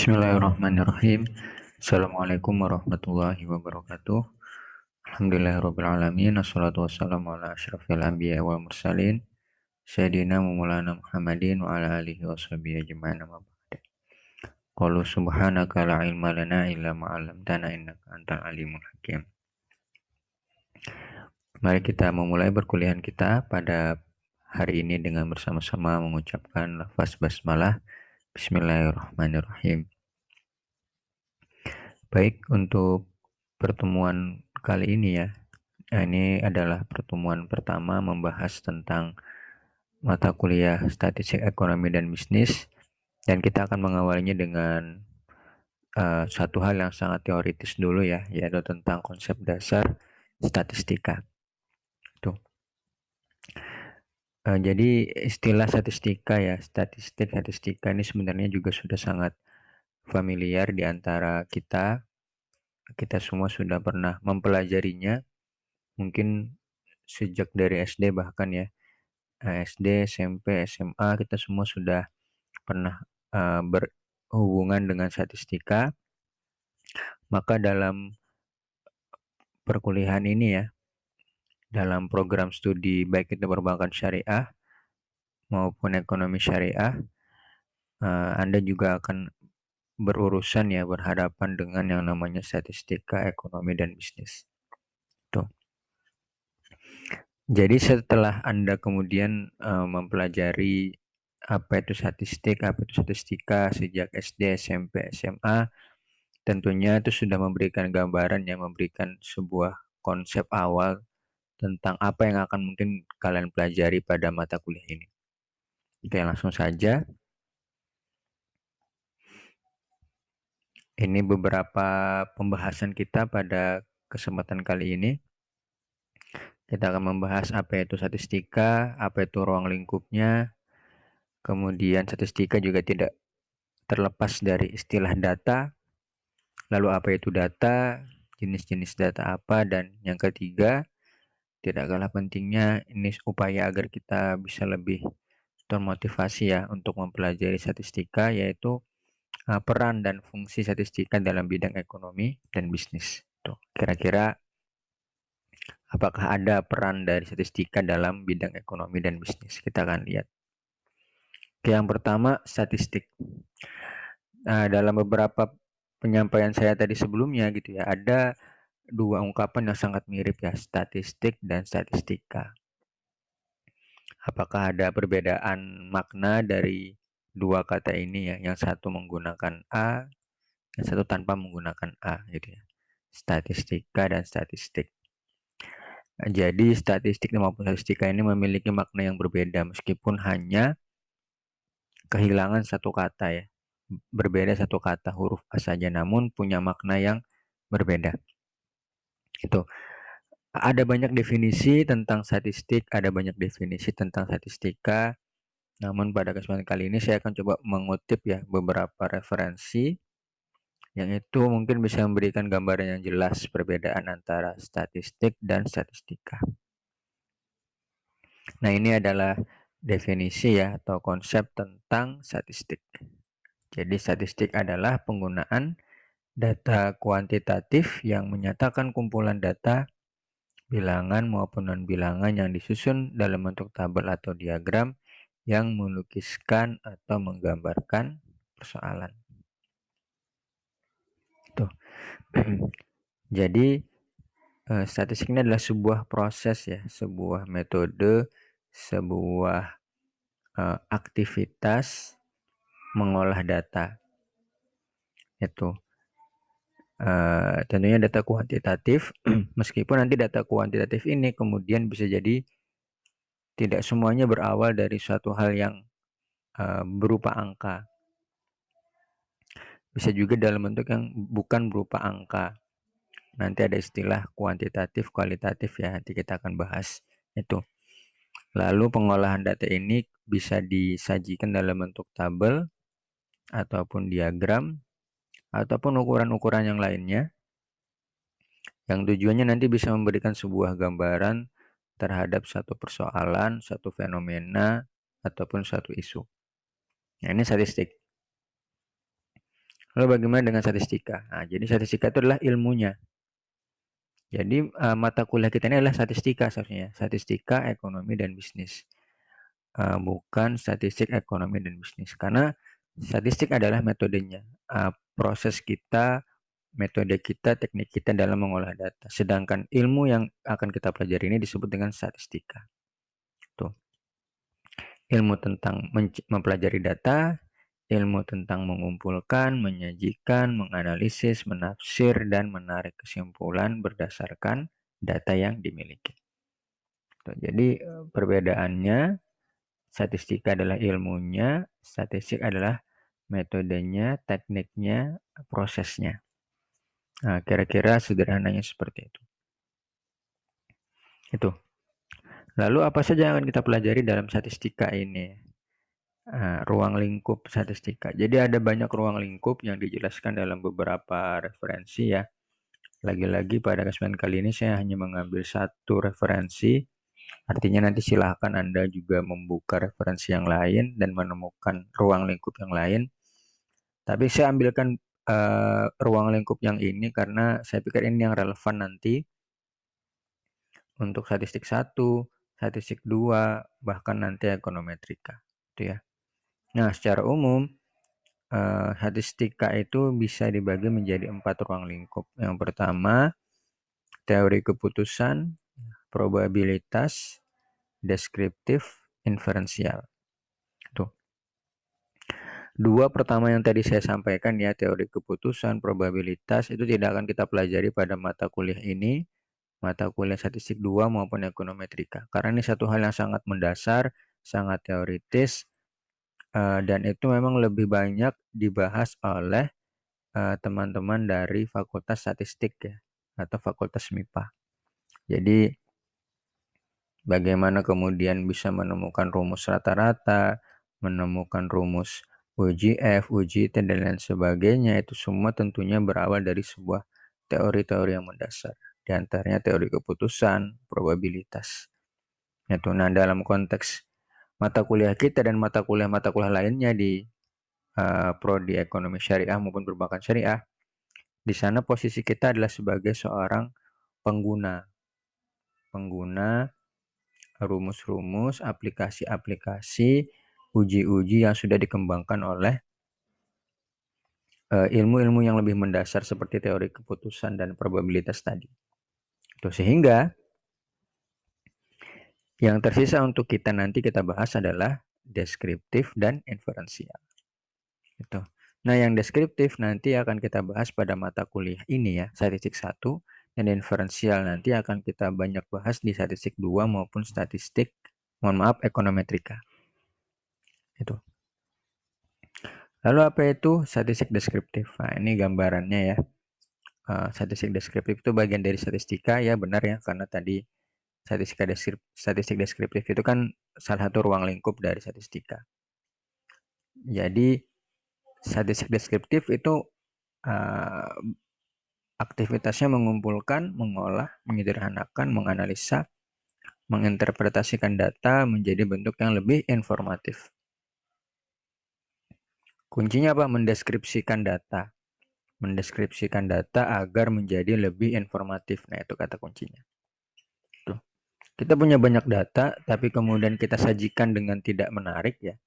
Bismillahirrahmanirrahim. Assalamualaikum warahmatullahi wabarakatuh. Alhamdulillahirrabbilalamin. Assalatu wassalamu ala asyrafil anbiya wal mursalin Sayyidina wa maulana Muhammadin wa ala alihi wa sahbihi ajma'in amma ba'd. Qalu subhanaka la ilma lana illa ma 'allamtana innaka antal alimul hakim. Mari kita memulai perkuliahan kita pada hari ini dengan bersama-sama mengucapkan lafaz basmalah. Bismillahirrahmanirrahim. Baik, untuk pertemuan kali ini ya, ini adalah pertemuan pertama membahas tentang mata kuliah Statistik Ekonomi dan Bisnis, dan kita akan mengawalinya dengan satu hal yang sangat teoritis dulu ya, yaitu tentang konsep dasar statistika. Tuh. Jadi istilah statistika ya, statistika ini sebenarnya juga sudah sangat familiar di antara kita. Kita semua sudah pernah mempelajarinya, mungkin sejak dari SD bahkan ya, SD, SMP, SMA kita semua sudah pernah berhubungan dengan statistika. Maka dalam perkuliahan ini ya, dalam program studi baik itu perbankan syariah maupun ekonomi syariah, Anda juga akan berurusan ya, berhadapan dengan yang namanya statistika ekonomi dan bisnis. Tuh. Jadi setelah Anda kemudian mempelajari apa itu statistik, apa itu statistika sejak SD, SMP, SMA, tentunya itu sudah memberikan gambaran yang memberikan sebuah konsep awal tentang apa yang akan mungkin kalian pelajari pada mata kuliah ini. Oke, langsung saja. Ini beberapa pembahasan kita pada kesempatan kali ini. Kita akan membahas apa itu statistika, apa itu ruang lingkupnya. Kemudian statistika juga tidak terlepas dari istilah data. Lalu apa itu data, jenis-jenis data apa, dan yang ketiga, tidak kalah pentingnya, ini upaya agar kita bisa lebih termotivasi ya untuk mempelajari statistika, yaitu peran dan fungsi statistika dalam bidang ekonomi dan bisnis. Tuh, kira-kira apakah ada peran dari statistika dalam bidang ekonomi dan bisnis? Kita akan lihat. Oke, yang pertama, statistik. Nah, dalam beberapa penyampaian saya tadi sebelumnya gitu ya, ada dua ungkapan yang sangat mirip ya, statistik dan statistika. Apakah ada perbedaan makna dari dua kata ini ya, yang satu menggunakan A, yang satu tanpa menggunakan A gitu ya. Statistika dan statistik. Nah, jadi statistik maupun statistika ini memiliki makna yang berbeda meskipun hanya kehilangan satu kata ya. Berbeda satu kata huruf A saja namun punya makna yang berbeda. Itu. Ada banyak definisi tentang statistik, ada banyak definisi tentang statistika. Namun pada kesempatan kali ini saya akan coba mengutip ya beberapa referensi yang itu mungkin bisa memberikan gambaran yang jelas perbedaan antara statistik dan statistika. Nah, ini adalah definisi ya atau konsep tentang statistik. Jadi statistik adalah penggunaan data kuantitatif yang menyatakan kumpulan data bilangan maupun non-bilangan yang disusun dalam bentuk tabel atau diagram yang melukiskan atau menggambarkan persoalan. Tuh. Jadi statistik ini adalah sebuah proses ya, sebuah metode, sebuah aktivitas mengolah data. Itu tentunya data kuantitatif, meskipun nanti data kuantitatif ini kemudian bisa jadi tidak semuanya berawal dari suatu hal yang berupa angka. Bisa juga dalam bentuk yang bukan berupa angka. Nanti ada istilah kuantitatif, kualitatif ya, nanti kita akan bahas itu. Lalu pengolahan data ini bisa disajikan dalam bentuk tabel ataupun diagram ataupun ukuran-ukuran yang lainnya, yang tujuannya nanti bisa memberikan sebuah gambaran terhadap satu persoalan, satu fenomena, ataupun satu isu. Nah, ini statistik. Lalu bagaimana dengan statistika? Nah, jadi statistika itu adalah ilmunya. Jadi mata kuliah kita ini adalah statistika seharusnya, statistika, ekonomi, dan bisnis. Bukan statistik, ekonomi, dan bisnis. Karena statistik adalah metodenya, proses kita, metode kita, teknik kita dalam mengolah data. Sedangkan ilmu yang akan kita pelajari ini disebut dengan statistika. Tuh. Ilmu tentang mempelajari data, ilmu tentang mengumpulkan, menyajikan, menganalisis, menafsir, dan menarik kesimpulan berdasarkan data yang dimiliki. Tuh, jadi perbedaannya, statistika adalah ilmunya, statistik adalah metodenya, tekniknya, prosesnya. Nah, kira-kira sederhananya seperti itu. Itu. Lalu apa saja yang akan kita pelajari dalam statistika ini? Ruang lingkup statistika. Jadi ada banyak ruang lingkup yang dijelaskan dalam beberapa referensi ya. Lagi-lagi pada kesempatan kali ini saya hanya mengambil satu referensi. Artinya nanti silahkan Anda juga membuka referensi yang lain dan menemukan ruang lingkup yang lain. Tapi saya ambilkan ruang lingkup yang ini karena saya pikir ini yang relevan nanti untuk statistik 1, statistik 2, bahkan nanti ekonometrika. Itu ya. Nah, secara umum statistika itu bisa dibagi menjadi 4 ruang lingkup. Yang pertama, teori keputusan, probabilitas, deskriptif, inferensial. Tuh. Dua pertama yang tadi saya sampaikan ya, teori keputusan, probabilitas, itu tidak akan kita pelajari pada mata kuliah ini, mata kuliah statistik 2 maupun ekonometrika. Karena ini satu hal yang sangat mendasar, sangat teoritis, dan itu memang lebih banyak dibahas oleh teman-teman dari Fakultas Statistik ya, atau Fakultas MIPA. Jadi bagaimana kemudian bisa menemukan rumus rata-rata, menemukan rumus UJF, UJT, dan lain sebagainya, itu semua tentunya berawal dari sebuah teori-teori yang mendasar. Di antaranya teori keputusan, probabilitas. Itu. Nah, dalam konteks mata kuliah kita dan mata kuliah lainnya di prodi ekonomi syariah maupun perbankan syariah, di sana posisi kita adalah sebagai seorang pengguna rumus-rumus, aplikasi-aplikasi, uji-uji yang sudah dikembangkan oleh ilmu-ilmu yang lebih mendasar seperti teori keputusan dan probabilitas tadi. Tuh, sehingga yang tersisa untuk kita nanti kita bahas adalah deskriptif dan inferensial. Itu. Nah, yang deskriptif nanti akan kita bahas pada mata kuliah ini ya, statistik 1, dan inferensial nanti akan kita banyak bahas di statistik 2 maupun ekonometrika. Itu. Lalu apa itu statistik deskriptif? Nah, ini gambarannya ya. Statistik deskriptif itu bagian dari statistika ya, benar ya, karena tadi statistik deskriptif itu kan salah satu ruang lingkup dari statistika. Jadi statistik deskriptif itu aktivitasnya mengumpulkan, mengolah, menyederhanakan, menganalisa, menginterpretasikan data menjadi bentuk yang lebih informatif. Kuncinya apa? Mendeskripsikan data. Mendeskripsikan data agar menjadi lebih informatif. Nah, itu kata kuncinya. Tuh. Kita punya banyak data, tapi kemudian kita sajikan dengan tidak menarik ya.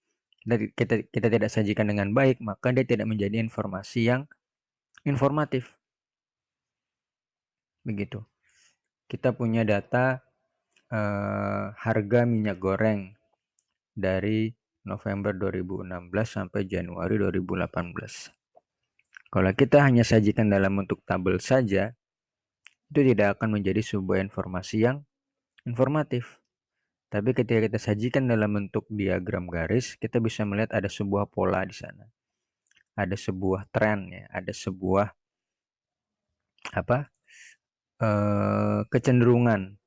Kita tidak sajikan dengan baik, maka dia tidak menjadi informasi yang informatif. Begitu. Kita punya data harga minyak goreng dari November 2016 sampai Januari 2018. Kalau kita hanya sajikan dalam bentuk tabel saja, itu tidak akan menjadi sebuah informasi yang informatif. Tapi ketika kita sajikan dalam bentuk diagram garis, kita bisa melihat ada sebuah pola di sana. Ada sebuah tren ya, ada sebuah kecenderungan.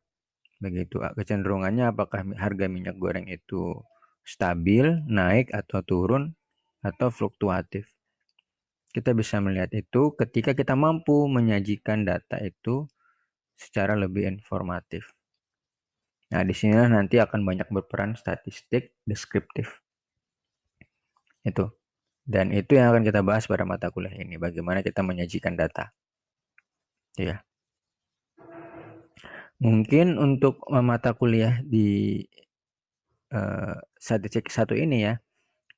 Begitu. Kecenderungannya apakah harga minyak goreng itu stabil, naik atau turun atau fluktuatif. Kita bisa melihat itu ketika kita mampu menyajikan data itu secara lebih informatif. Nah, di sini nanti akan banyak berperan statistik deskriptif. Itu. Dan itu yang akan kita bahas pada mata kuliah ini, bagaimana kita menyajikan data. Ya. Mungkin untuk mata kuliah di statistik 1 ini ya,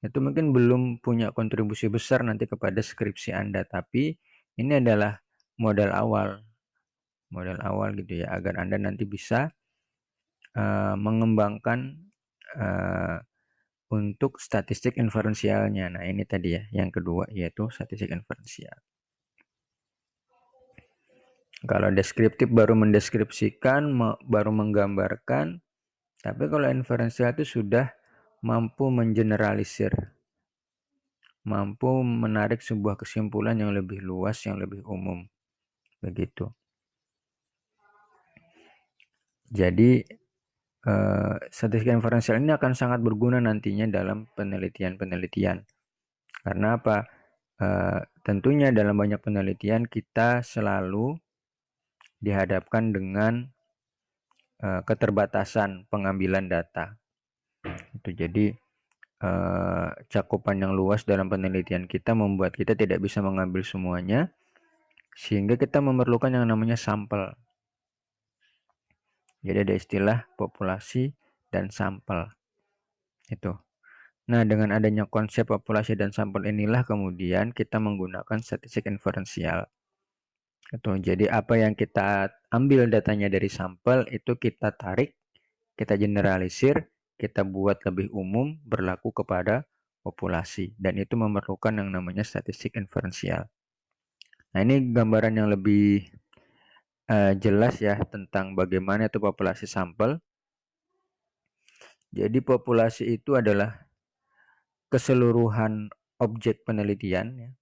itu mungkin belum punya kontribusi besar nanti kepada skripsi Anda, tapi ini adalah modal awal gitu ya, agar Anda nanti bisa mengembangkan untuk statistik inferensialnya. Nah, ini tadi ya, yang kedua yaitu statistik inferensial. Kalau deskriptif baru mendeskripsikan, baru menggambarkan, tapi kalau inferensial itu sudah mampu mengeneralisir, mampu menarik sebuah kesimpulan yang lebih luas, yang lebih umum. Begitu. Jadi, statistik inferensial ini akan sangat berguna nantinya dalam penelitian-penelitian. Karena apa? Tentunya dalam banyak penelitian kita selalu dihadapkan dengan keterbatasan pengambilan data. Itu jadi cakupan yang luas dalam penelitian kita membuat kita tidak bisa mengambil semuanya, sehingga kita memerlukan yang namanya sampel. Jadi ada istilah populasi dan sampel. Itu. Nah, dengan adanya konsep populasi dan sampel inilah kemudian kita menggunakan statistik inferensial. Itu. Jadi apa yang kita ambil datanya dari sampel itu kita tarik, kita generalisir, kita buat lebih umum berlaku kepada populasi, dan itu memerlukan yang namanya statistik inferensial. Nah, ini gambaran yang lebih jelas ya tentang bagaimana itu populasi sampel. Jadi populasi itu adalah keseluruhan objek penelitian ya.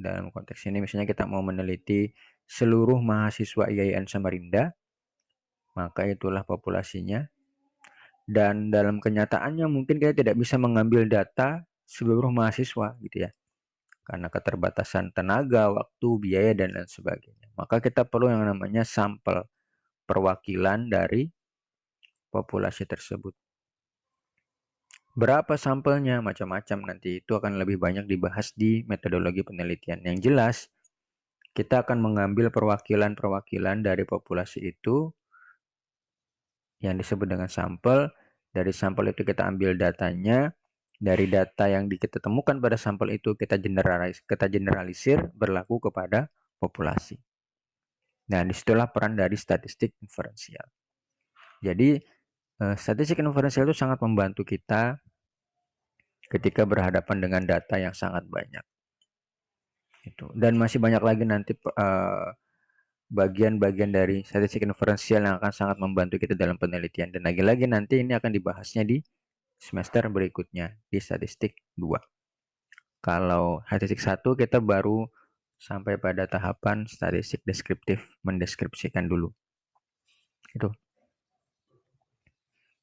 Dalam konteks ini misalnya kita mau meneliti seluruh mahasiswa IAIN Samarinda, maka itulah populasinya. Dan dalam kenyataannya mungkin kita tidak bisa mengambil data seluruh mahasiswa gitu ya, karena keterbatasan tenaga, waktu, biaya, dan lain sebagainya. Maka kita perlu yang namanya sampel, perwakilan dari populasi tersebut. Berapa sampelnya? Macam-macam, nanti itu akan lebih banyak dibahas di metodologi penelitian. Yang jelas, kita akan mengambil perwakilan-perwakilan dari populasi itu yang disebut dengan sampel. Dari sampel itu kita ambil datanya. Dari data yang kita temukan pada sampel itu kita generalisir berlaku kepada populasi. Nah, disitulah peran dari statistik inferensial. Jadi, statistik inferensial itu sangat membantu kita ketika berhadapan dengan data yang sangat banyak. Dan masih banyak lagi nanti bagian-bagian dari statistik inferensial yang akan sangat membantu kita dalam penelitian. Dan lagi-lagi nanti ini akan dibahasnya di semester berikutnya, di statistik 2. Kalau statistik 1 kita baru sampai pada tahapan statistik deskriptif, mendeskripsikan dulu. Itu.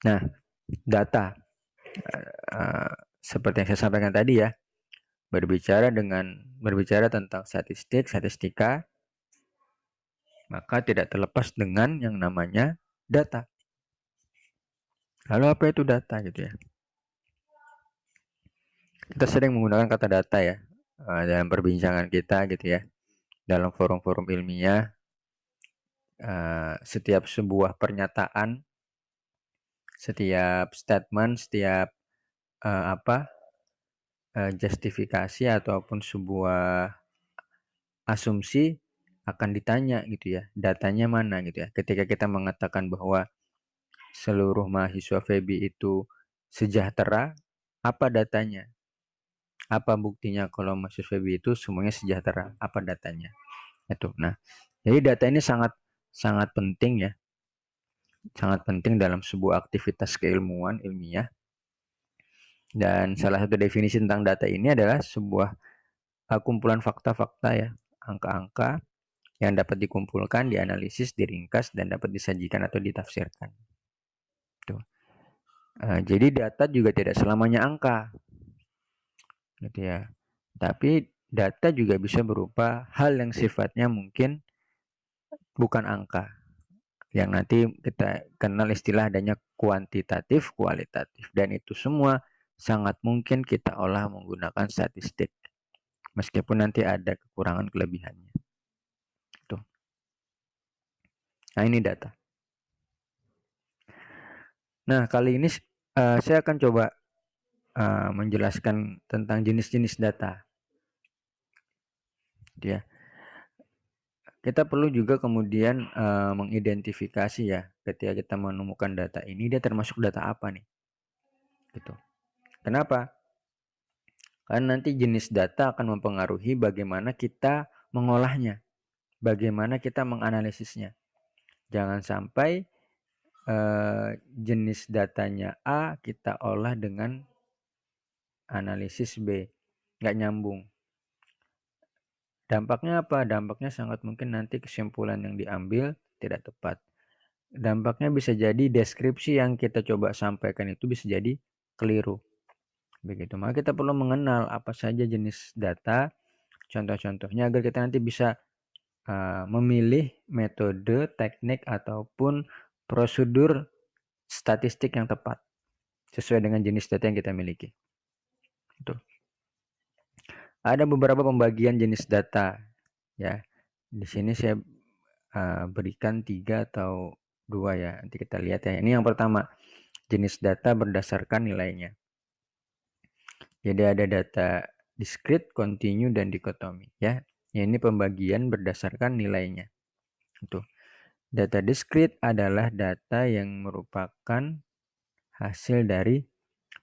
Nah, data. Seperti yang saya sampaikan tadi ya, berbicara tentang statistika, maka tidak terlepas dengan yang namanya data. Lalu apa itu data gitu ya? Kita sering menggunakan kata data ya dalam perbincangan kita gitu ya. Dalam forum-forum ilmiah, setiap sebuah pernyataan, setiap statement, setiap justifikasi ataupun sebuah asumsi akan ditanya gitu ya, datanya mana gitu ya. Ketika kita mengatakan bahwa seluruh mahasiswa FEBI itu sejahtera, apa datanya? Apa buktinya kalau mahasiswa FEBI itu semuanya sejahtera? Apa datanya? Itu. Nah, jadi data ini sangat sangat penting ya. Sangat penting dalam sebuah aktivitas keilmuan ilmiah. Dan salah satu definisi tentang data ini adalah sebuah kumpulan fakta-fakta ya, angka-angka yang dapat dikumpulkan, dianalisis, diringkas, dan dapat disajikan atau ditafsirkan. Tuh. Jadi data juga tidak selamanya angka, gitu ya. Tapi data juga bisa berupa hal yang sifatnya mungkin bukan angka, yang nanti kita kenal istilah adanya kuantitatif, kualitatif, dan itu semua sangat mungkin kita olah menggunakan statistik. Meskipun nanti ada kekurangan kelebihannya. Tuh. Nah, ini data. Nah, kali ini saya akan coba menjelaskan tentang jenis-jenis data. Ya. Kita perlu juga kemudian mengidentifikasi ya, ketika kita menemukan data ini, dia termasuk data apa nih? Gitu. Kenapa? Karena nanti jenis data akan mempengaruhi bagaimana kita mengolahnya, bagaimana kita menganalisisnya. Jangan sampai jenis datanya A kita olah dengan analisis B, nggak nyambung. Dampaknya apa? Dampaknya sangat mungkin nanti kesimpulan yang diambil tidak tepat. Dampaknya bisa jadi deskripsi yang kita coba sampaikan itu bisa jadi keliru. Begitu. Maka kita perlu mengenal apa saja jenis data, contoh-contohnya agar kita nanti bisa memilih metode, teknik ataupun prosedur statistik yang tepat sesuai dengan jenis data yang kita miliki. Itu. Ada beberapa pembagian jenis data ya. Di sini saya berikan 3 atau 2 ya. Nanti kita lihat ya. Ini yang pertama, jenis data berdasarkan nilainya. Jadi ada data discrete, continue, dan dikotomi ya. Ini pembagian berdasarkan nilainya. Itu. Data discrete adalah data yang merupakan hasil dari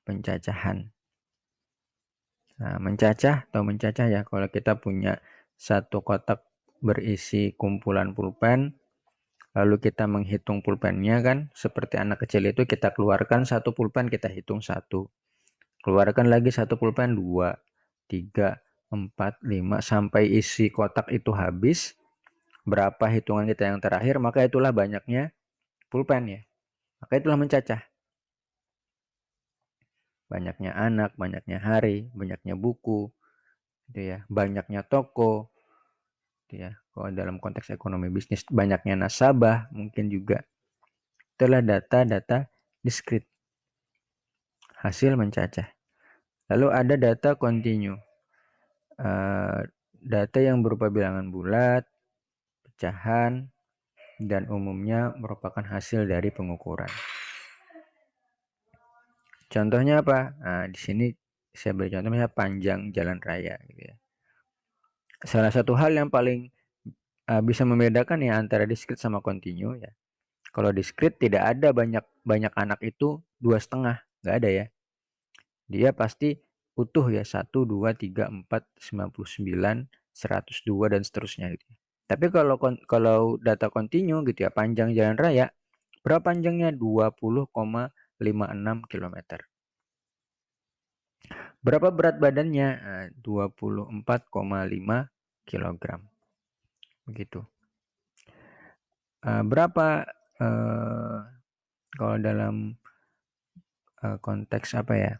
pencacahan. Nah, mencacah ya, kalau kita punya satu kotak berisi kumpulan pulpen, lalu kita menghitung pulpennya kan, seperti anak kecil itu kita keluarkan satu pulpen, kita hitung satu. Keluarkan lagi satu pulpen, 2, 3, 4, 5, sampai isi kotak itu habis. Berapa hitungan kita yang terakhir, maka itulah banyaknya pulpen ya. Maka itulah mencacah. Banyaknya anak, banyaknya hari, banyaknya buku, gitu ya, banyaknya toko, gitu ya. Kalau dalam konteks ekonomi bisnis, banyaknya nasabah, mungkin juga. Itulah data-data diskrit, hasil mencacah. Lalu ada data kontinu, data yang berupa bilangan bulat, pecahan, dan umumnya merupakan hasil dari pengukuran. Contohnya apa? Nah, di sini saya beri contoh misalnya panjang jalan raya gitu ya. Salah satu hal yang paling bisa membedakan ya antara diskrit sama kontinu ya. Kalau diskrit tidak ada banyak anak itu 2,5, nggak ada ya. Dia pasti utuh ya, 1, 2, 3, 4, 99, 102 dan seterusnya gitu. Tapi kalau data kontinu gitu ya, panjang jalan raya, berapa panjangnya? 20,56 km. Berapa berat badannya? 24,5 kg. Begitu. Berapa kalau dalam konteks apa ya?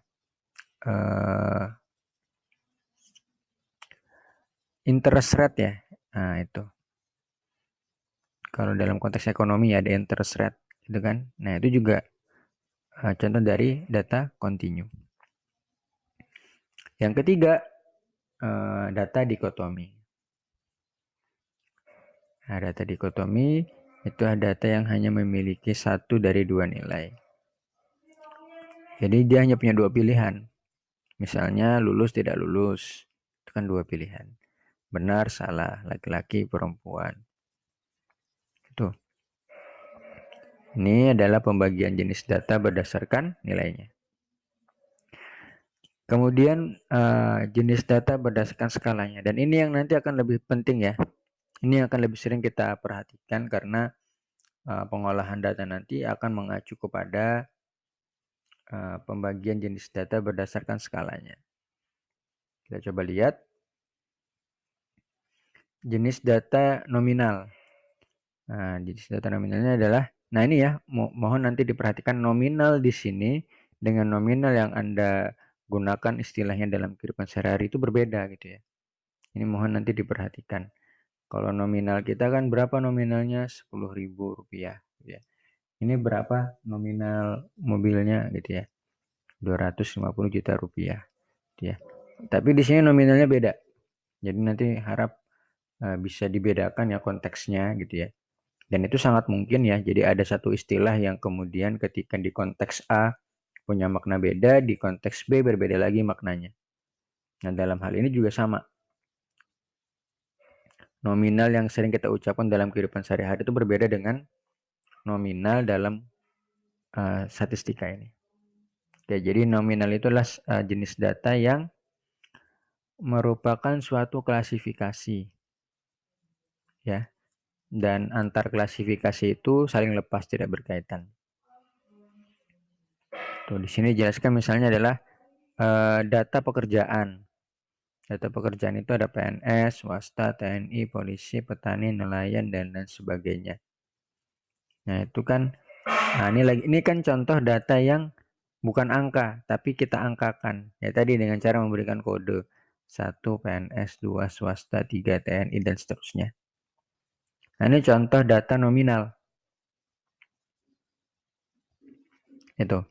Interest rate ya. Nah, itu. Kalau dalam konteks ekonomi ya ada interest rate gitu kan. Nah, itu juga contoh dari data kontinu. Yang ketiga, data dikotomi. Nah, data dikotomi itu data yang hanya memiliki satu dari dua nilai. Jadi dia hanya punya dua pilihan. Misalnya lulus tidak lulus. Itu kan dua pilihan. Benar, salah, laki-laki, perempuan. Itu. Ini adalah pembagian jenis data berdasarkan nilainya. Kemudian jenis data berdasarkan skalanya. Dan ini yang nanti akan lebih penting ya. Ini akan lebih sering kita perhatikan karena pengolahan data nanti akan mengacu kepada pembagian jenis data berdasarkan skalanya. Kita coba lihat. Jenis data nominal. Nah, jenis data nominalnya adalah, nah ini ya, mohon nanti diperhatikan nominal di sini dengan nominal yang Anda gunakan istilahnya dalam kehidupan sehari-hari itu berbeda gitu ya. Ini mohon nanti diperhatikan. Kalau nominal kita kan berapa nominalnya? Rp10.000 gitu ya. Ini berapa nominal mobilnya gitu ya. 250 juta rupiah. Ya. Tapi di sini nominalnya beda. Jadi nanti harap bisa dibedakan ya konteksnya gitu ya. Dan itu sangat mungkin ya. Jadi ada satu istilah yang kemudian ketika di konteks A punya makna beda, di konteks B berbeda lagi maknanya. Nah, dalam hal ini juga sama. Nominal yang sering kita ucapkan dalam kehidupan sehari-hari itu berbeda dengan nominal dalam statistika ini. Oke, jadi nominal itu adalah jenis data yang merupakan suatu klasifikasi ya. Dan antar klasifikasi itu saling lepas, tidak berkaitan. Tuh, di sini dijelaskan misalnya adalah data pekerjaan. Data pekerjaan itu ada PNS, swasta, TNI, polisi, petani, nelayan, dan lain sebagainya. Nah, itu kan, ini kan contoh data yang bukan angka, tapi kita angkakan. Ya tadi dengan cara memberikan kode. 1 PNS, 2 swasta, 3 TNI, dan seterusnya. Nah, ini contoh data nominal. Itu.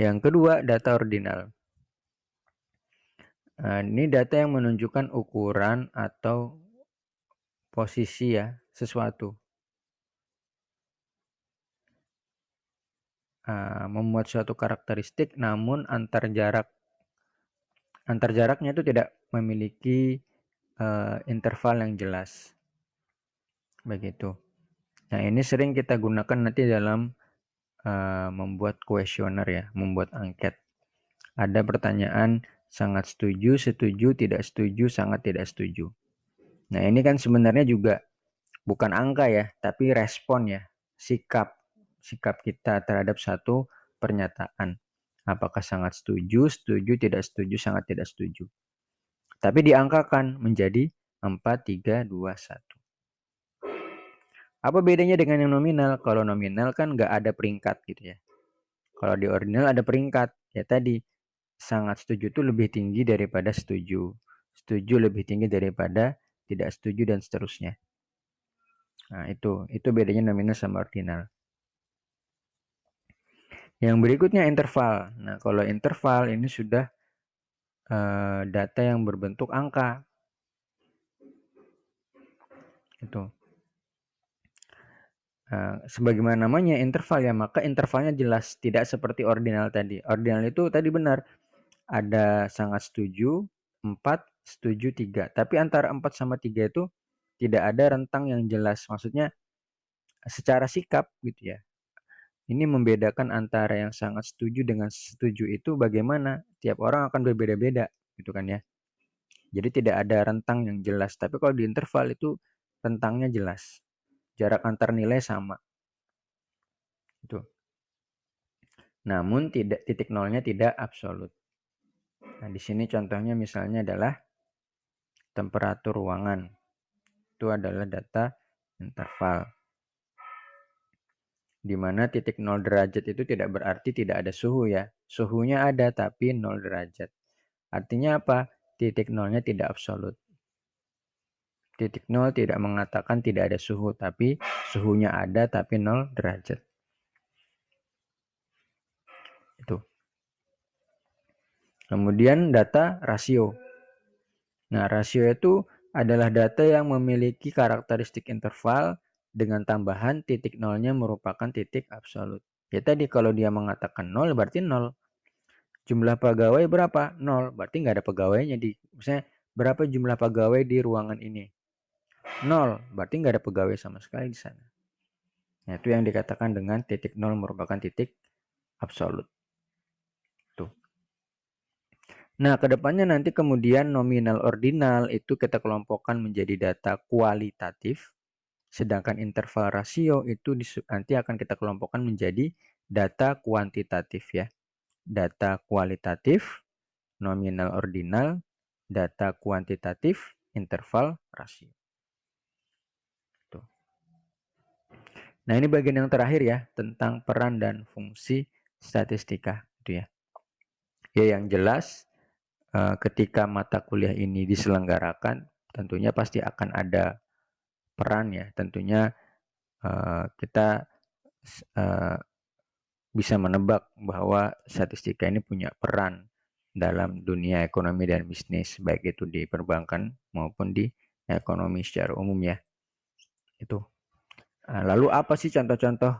Yang kedua, data ordinal. Nah, ini data yang menunjukkan ukuran atau posisi ya, sesuatu. Memuat suatu karakteristik namun antar jaraknya itu tidak memiliki interval yang jelas. Begitu. Nah, ini sering kita gunakan nanti dalam membuat kuesioner ya, membuat angket. Ada pertanyaan sangat setuju, setuju, tidak setuju, sangat tidak setuju. Nah, ini kan sebenarnya juga bukan angka ya, tapi respon ya, sikap kita terhadap satu pernyataan. Apakah sangat setuju, setuju, tidak setuju, sangat tidak setuju. Tapi diangkakan menjadi 4, 3, 2, 1. Apa bedanya dengan yang nominal? Kalau nominal kan nggak ada peringkat gitu ya. Kalau di ordinal ada peringkat. Ya tadi, sangat setuju itu lebih tinggi daripada setuju. Setuju lebih tinggi daripada tidak setuju dan seterusnya. Nah, itu bedanya nominal sama ordinal. Yang berikutnya interval. Nah, kalau interval ini sudah data yang berbentuk angka. Itu. Sebagaimana namanya interval ya, maka intervalnya jelas, tidak seperti ordinal tadi. Ordinal itu tadi benar, ada sangat setuju, 4, setuju 3. Tapi antara 4 sama 3 itu tidak ada rentang yang jelas. Maksudnya secara sikap gitu ya. Ini membedakan antara yang sangat setuju dengan setuju itu bagaimana. Tiap orang akan berbeda-beda gitu kan ya. Jadi tidak ada rentang yang jelas. Tapi kalau di interval itu rentangnya jelas. Jarak antar nilai sama. Itu. Namun titik nolnya tidak absolut. Nah, di sini contohnya misalnya adalah temperatur ruangan. Itu adalah data interval. Di mana titik 0 derajat itu tidak berarti tidak ada suhu ya. Suhunya ada tapi 0 derajat. Artinya apa? Titik nolnya tidak absolut. Titik 0 tidak mengatakan tidak ada suhu, tapi suhunya ada tapi 0 derajat. Itu. Kemudian data rasio. Nah, rasio itu adalah data yang memiliki karakteristik interval dengan tambahan titik nolnya merupakan titik absolut. Ya tadi kalau dia mengatakan 0 berarti 0. Jumlah pegawai berapa? 0. Berarti nggak ada pegawainya misalnya berapa jumlah pegawai di ruangan ini? 0. Berarti nggak ada pegawai sama sekali di sana. Nah, itu yang dikatakan dengan titik 0 merupakan titik absolut. Tuh. Nah, kedepannya nanti kemudian nominal ordinal itu kita kelompokkan menjadi data kualitatif. Sedangkan interval rasio itu nanti akan kita kelompokkan menjadi data kuantitatif ya. Data kualitatif, nominal ordinal, data kuantitatif, interval rasio. Tuh. Nah, ini bagian yang terakhir ya, tentang peran dan fungsi statistika. Itu ya. Ya, yang jelas ketika mata kuliah ini diselenggarakan, tentunya pasti akan ada peran ya. Tentunya kita bisa menebak bahwa statistika ini punya peran dalam dunia ekonomi dan bisnis, baik itu di perbankan maupun di ekonomi secara umum ya. Itu. Lalu apa sih contoh-contoh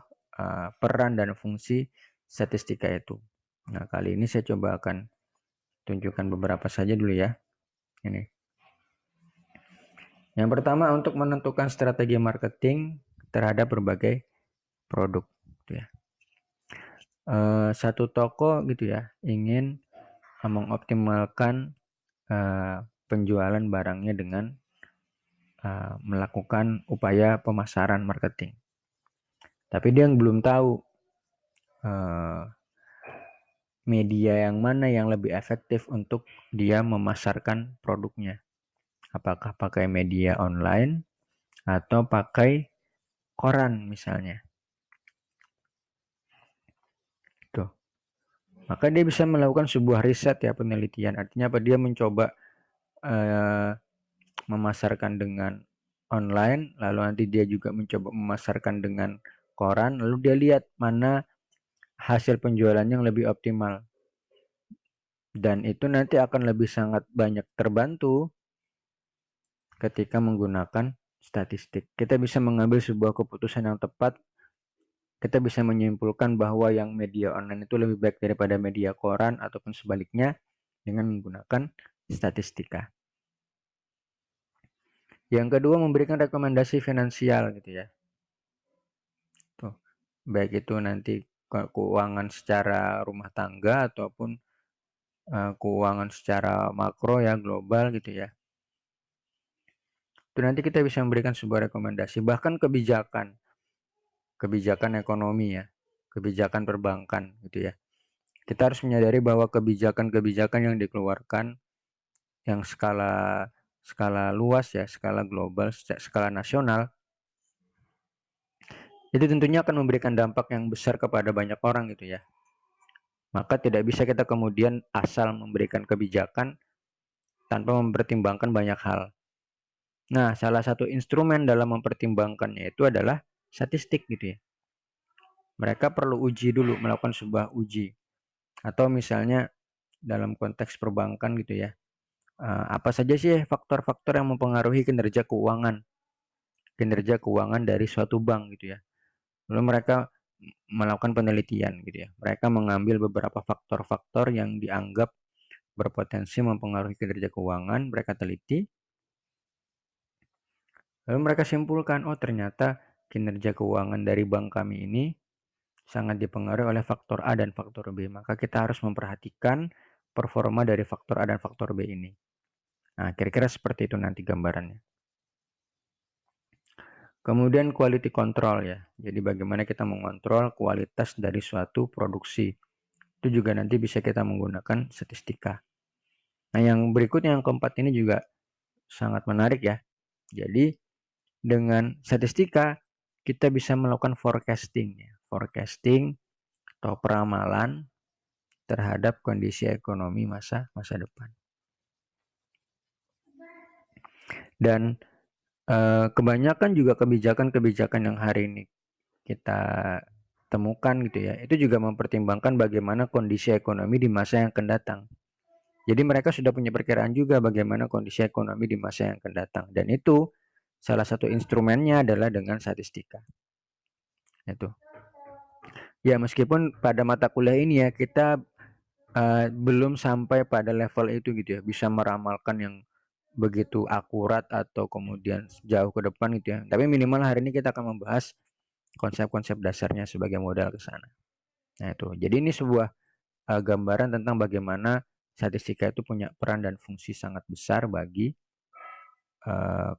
peran dan fungsi statistika itu? Nah, kali ini saya coba akan tunjukkan beberapa saja dulu ya. Ini. Yang pertama, untuk menentukan strategi marketing terhadap berbagai produk. Gitu ya. Satu toko gitu ya ingin mengoptimalkan penjualan barangnya dengan melakukan upaya pemasaran marketing. Tapi dia yang belum tahu media yang mana yang lebih efektif untuk dia memasarkan produknya. Apakah pakai media online atau pakai koran misalnya. Tuh. Maka dia bisa melakukan sebuah riset ya, penelitian. Artinya apa? Dia mencoba memasarkan dengan online, lalu nanti dia juga mencoba memasarkan dengan koran, lalu dia lihat mana hasil penjualan yang lebih optimal. Dan itu nanti akan lebih sangat banyak terbantu ketika menggunakan statistik. Kita bisa mengambil sebuah keputusan yang tepat. Kita bisa menyimpulkan bahwa yang media online itu lebih baik daripada media koran ataupun sebaliknya dengan menggunakan statistika. Yang kedua, memberikan rekomendasi finansial gitu ya. Tuh, baik itu nanti keuangan secara rumah tangga ataupun keuangan secara makro ya, global gitu ya. Itu nanti kita bisa memberikan sebuah rekomendasi, bahkan kebijakan ekonomi ya, kebijakan perbankan gitu ya. Kita harus menyadari bahwa kebijakan-kebijakan yang dikeluarkan yang skala luas ya, skala global, skala nasional, itu tentunya akan memberikan dampak yang besar kepada banyak orang gitu ya. Maka tidak bisa kita kemudian asal memberikan kebijakan tanpa mempertimbangkan banyak hal. Nah, salah satu instrumen dalam mempertimbangkannya itu adalah statistik gitu ya. Mereka perlu uji dulu, melakukan sebuah uji. Atau misalnya dalam konteks perbankan gitu ya. Apa saja sih faktor-faktor yang mempengaruhi kinerja keuangan dari suatu bank gitu ya. Lalu mereka melakukan penelitian gitu ya. Mereka mengambil beberapa faktor-faktor yang dianggap berpotensi mempengaruhi kinerja keuangan, mereka teliti. Lalu mereka simpulkan, oh ternyata kinerja keuangan dari bank kami ini sangat dipengaruhi oleh faktor A dan faktor B. Maka kita harus memperhatikan performa dari faktor A dan faktor B ini. Nah, kira-kira seperti itu nanti gambarannya. Kemudian quality control ya. Jadi bagaimana kita mengontrol kualitas dari suatu produksi. Itu juga nanti bisa kita menggunakan statistika. Nah, yang berikutnya yang keempat ini juga sangat menarik ya. Jadi dengan statistika kita bisa melakukan forecasting ya. Forecasting atau peramalan terhadap kondisi ekonomi masa depan. Dan kebanyakan juga kebijakan-kebijakan yang hari ini kita temukan gitu ya, itu juga mempertimbangkan bagaimana kondisi ekonomi di masa yang akan datang. Jadi mereka sudah punya perkiraan juga bagaimana kondisi ekonomi di masa yang akan datang. Dan itu salah satu instrumennya adalah dengan statistika. Itu. Ya meskipun pada mata kuliah ini ya kita belum sampai pada level itu gitu ya, bisa meramalkan yang begitu akurat atau kemudian jauh ke depan gitu ya. Tapi minimal hari ini kita akan membahas konsep-konsep dasarnya sebagai modal ke sana. Nah itu. Jadi ini sebuah gambaran tentang bagaimana statistika itu punya peran dan fungsi sangat besar bagi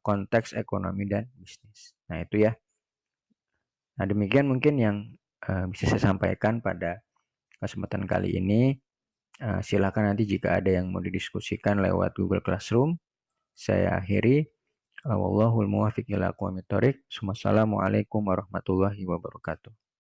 konteks ekonomi dan bisnis. Nah itu ya. Nah demikian mungkin yang bisa saya sampaikan pada kesempatan kali ini. Silakan nanti jika ada yang mau didiskusikan lewat Google Classroom. Saya akhiri. Wallahul muwaffiq ila aqwamit thoriq. Wassalamualaikum warahmatullahi wabarakatuh.